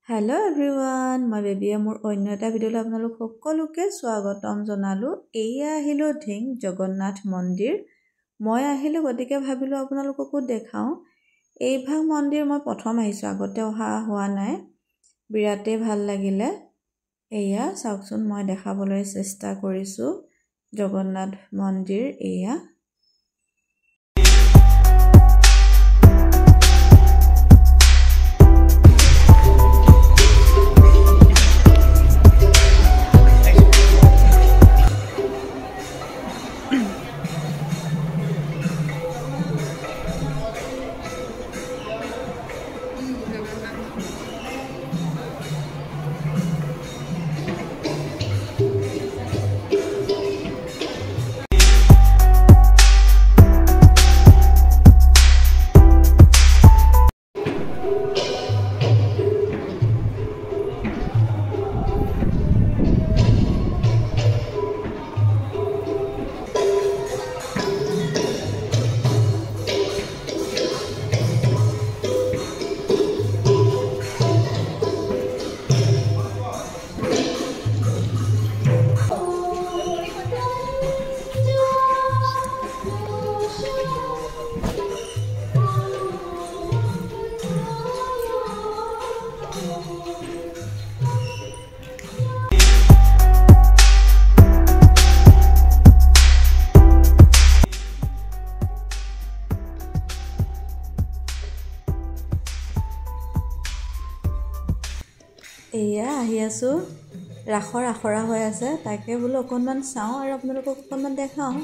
Hello everyone मैं बेबिया मोर अन्य এটা ভিডিওলৈ আপোনালোক সকলোকে স্বাগতম জনালো। এয়া আহিলো ঢিং জগন্নাথ মন্দিৰ। মই আহিলো গতিকে ভাবিলো আপোনালোককো দেখাও। এই ভাগ মন্দিৰ মই প্ৰথম আহিছো, আগতে অহা হোৱা নাই। বিৰাটে ভাল লাগিলে। এয়া চাওকচোন, মই দেখাবলৈ চেষ্টা কৰিছো জগন্নাথ মন্দিৰ। এয়া এয়া আহি আছো, ৰাখৰ আখৰা হৈ আছে, তাকে বোলো অকণমান চাওঁ আৰু আপোনালোকক অকণমান দেখাওঁ।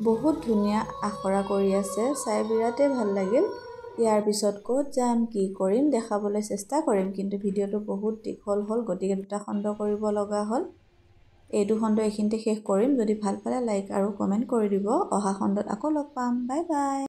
বহুত ধুনীয়া আখৰা কৰি আছে, চাই বিৰাটে ভাল লাগিল। ইয়াৰ পিছত ক'ত যাম, কি কৰিম দেখাবলৈ চেষ্টা কৰিম, কিন্তু ভিডিঅ'টো বহুত দীঘল হ'ল, গতিকে দুটা খণ্ড কৰিব লগা হ'ল। এই দুখণ্ড এইখিনিতে শেষ কৰিম। যদি ভাল পালে লাইক আৰু কমেণ্ট কৰি দিব। অহা খণ্ডত আকৌ লগ পাম। Bye bye.